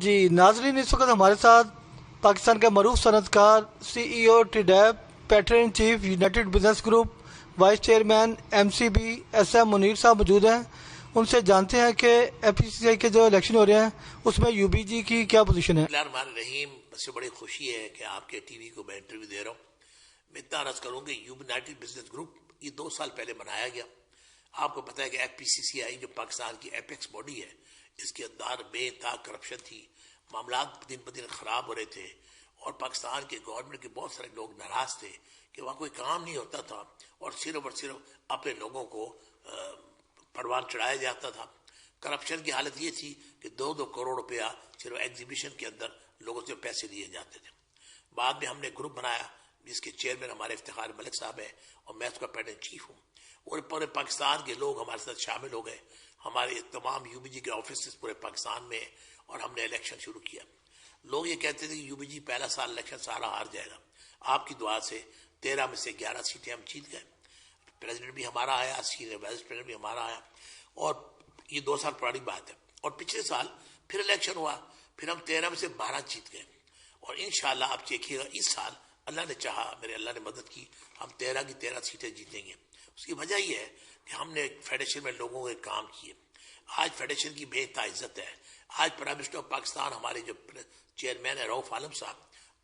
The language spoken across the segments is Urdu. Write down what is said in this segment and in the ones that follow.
جی ناظرین، اس وقت ہمارے ساتھ پاکستان کا معروف صنعت کار سی ای او ٹیڈیب، patron in chief United Business Group, vice chairman M C B S M Munir صاحب موجود ہیں۔ ان سے جانتے ہیں کہ ایف پی سی سی آئی کے جو الیکشن ہو رہے ہیں اس میں یو بی جی کی کیا پوزیشن ہے۔ بسم اللہ الرحمن الرحیم۔ مجھ سے بڑی خوشی ہے کہ آپ کے ٹی وی کو میں انٹرویو دے رہا ہوں۔ میں اتنا عرض کروں کہ یونائٹڈ بزنس گروپ یہ 2 سال پہلے بنایا گیا۔ آپ کو پتہ ہے کہ ایف پی سی سی آئی جو پاکستان کی ایپیکس باڈی ہے، اس کے اندر بے انتہا کرپشن تھی، معاملات دن بدن خراب ہو رہے تھے، اور پاکستان کے گورنمنٹ کے بہت سارے لوگ ناراض تھے کہ وہاں کوئی کام نہیں ہوتا تھا اور صرف اپنے لوگوں کو پروان چڑھایا جاتا تھا۔ کرپشن کی حالت یہ تھی کہ 2 کروڑ روپیہ صرف ایگزیبیشن کے اندر لوگوں سے پیسے لیے جاتے تھے۔ بعد میں ہم نے گروپ بنایا جس کے چیئرمین ہمارے افتخار ملک صاحب ہیں اور میں اس کا پیٹرن چیف ہوں، اور پورے پاکستان کے لوگ ہمارے ساتھ شامل ہو گئے۔ ہمارے تمام یو بی جی کے آفیسز پورے پاکستان میں ہیں اور ہم نے الیکشن شروع کیا۔ لوگ یہ کہتے تھے کہ یو بی جی پہلا سال الیکشن سارا ہار جائے گا۔ آپ کی دعا سے 13 میں سے 11 سیٹیں ہم جیت گئے۔ پریزیڈنٹ بھی ہمارا آیا، سینئر وائس پریزیڈنٹ بھی ہمارا آیا، اور یہ 2 سال پرانی بات ہے۔ اور پچھلے سال پھر الیکشن ہوا، پھر ہم 13 میں سے 12 جیت گئے، اور انشاءاللہ آپ دیکھیے گا اس سال اللہ نے چاہا، میرے اللہ نے مدد کی، ہم 13 کی 13 سیٹیں جیتیں گے۔ اس کی وجہ یہ ہے کہ ہم نے فیڈریشن میں لوگوں کے کام کیے۔ آج فیڈریشن کی بے انتہا عزت ہے۔ آج پرائم منسٹر آف پاکستان ہمارے جو چیئرمین ہے رؤف عالم صاحب،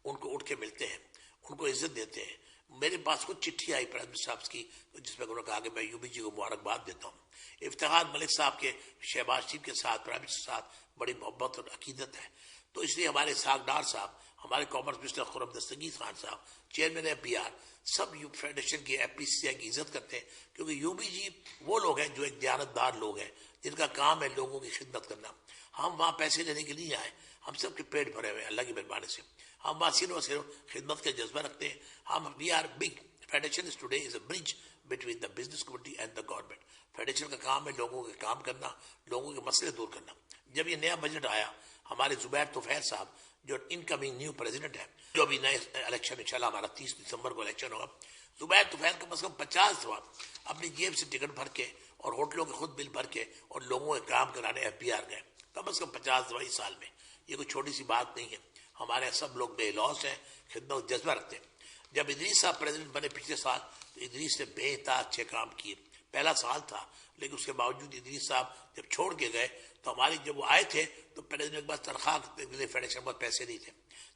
ان کو اٹھ کے ملتے ہیں، ان کو عزت دیتے ہیں۔ میرے پاس کچھ چٹھی آئی پرائم منسٹر صاحب کی جس میں انہوں نے کہا کہ میں یو بی جی کو مبارکباد دیتا ہوں۔ افتخار ملک صاحب کے شہباز شریف کے ساتھ پرائم منسٹر کے ساتھ بڑی محبت اور عقیدت ہے، تو اس لیے ہمارے ساکھ ڈار صاحب، ہمارے کامرس منسٹر خرم دستگیر خان صاحب، چیئرمین ایف بی آر، سب یو فیڈریشن کی F P C C I کی عزت کرتے ہیں، کیونکہ یو بی جی وہ لوگ ہیں جو ایک دیانتدار لوگ ہیں جن کا کام ہے لوگوں کی خدمت کرنا۔ ہم وہاں پیسے لینے کے لیے آئے، ہم سب کے پیٹ بھرے ہوئے ہیں اللہ کی مہربانی سے۔ ہم وہاں صرف خدمت کا جذبہ رکھتے ہیں۔ ہم we are big federation is today is a bridge between the business community and the government. Federation کا کام ہے لوگوں کے کام کرنا، لوگوں کے مسئلے دور کرنا۔ جب یہ نیا بجٹ آیا، ہمارے زبیر طفیل صاحب جو انکمنگ نیو پریزیڈنٹ ہے، جو ابھی نئے الیکشن انشاءاللہ ہمارا 30 دسمبر کو الیکشن ہوگا، زبیر طفیل کم از کم 50 دفعہ اپنی جیب سے ٹکٹ بھر کے اور ہوٹلوں کے خود بل بھر کے اور لوگوں کے کام کرانے ایف بی آر گئے، کم از کم 50 دفعہ اس سال میں۔ یہ کوئی چھوٹی سی بات نہیں ہے۔ ہمارے سب لوگ بے لوس ہیں، خدمت جذبہ رکھتے ہیں۔ جب ادریس صاحب پریزیڈنٹ بنے پچھلے سال، تو ادریس نے بے انتہا اچھے کام کیے۔ پہلا سال تھا، لیکن اس کے باوجود ادریس صاحب جب چھوڑ کے گئے تو ہماری جب وہ آئے تھے تو پریزیڈنٹ کے پاس تنخواہ کے لیے فیڈریشن میں پیسے نہیں تھے۔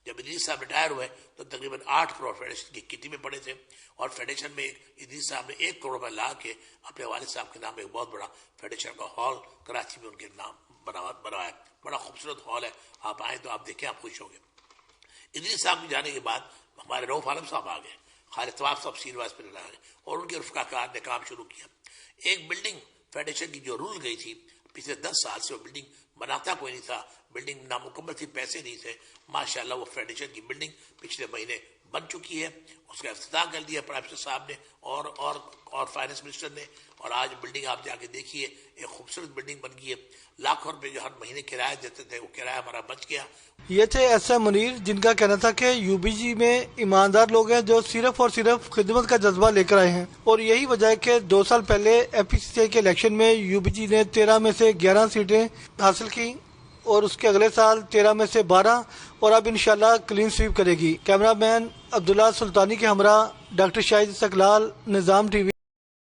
جب ادریس صاحب ریٹائر ہوئے تو تقریباً 8 کروڑ فیڈریشن کی کٹی میں پڑے تھے، اور فیڈریشن میں ادریس صاحب نے 1 کروڑ روپے لا کے اپنے والد صاحب کے نام ایک بہت بڑا فیڈریشن کا ہال کراچی میں ان کے نام بنوایا۔ بڑا خوبصورت ہال ہے، آپ آئیں تو آپ دیکھیں، آپ خوش ہوں گے۔ ادریس صاحب کے جانے کے بعد ہمارے رؤف عالم صاحب آ گئے، خالد طواف صاحب سینئر وائس پریزیڈنٹ آ گئے، اور ان کے رفقا کار نے کام شروع کیا۔ ایک بلڈنگ فیڈریشن کی جو رول گئی تھی پچھلے 10 سال سے، وہ بلڈنگ بناتا کوئی نہیں تھا، بلڈنگ نامکمل تھی، پیسے نہیں تھے۔ ماشاءاللہ وہ فیڈریشن کی بلڈنگ پچھلے مہینے بن چکی ہے، اس کا افتتاح کر دیا پرائم منسٹر صاحب نے اور فائنانس منسٹر نے، اور آج بلڈنگ آپ جا کے دیکھیے، ایک خوبصورت بلڈنگ بن گئی ہے۔ لاکھوں روپے جو ہر مہینے کرایہ دیتے تھے وہ کرایہ ہمارا بچ گیا۔ یہ تھے ایس ایم منیر، جن کا کہنا تھا کہ یو بی جی میں ایماندار لوگ ہیں جو صرف اور صرف خدمت کا جذبہ لے کر آئے ہیں، اور یہی وجہ ہے کہ 2 سال پہلے ایف پی سی سی آئی کے الیکشن میں یو بی جی نے 13 میں سے 11 سیٹیں حاصل کی، اور اس کے اگلے سال 13 میں سے 12، اور اب انشاءاللہ کلین سویپ کرے گی۔ کیمرہ مین عبداللہ سلطانی کے ہمراہ ڈاکٹر شاہد استقلال، نظام ٹی وی۔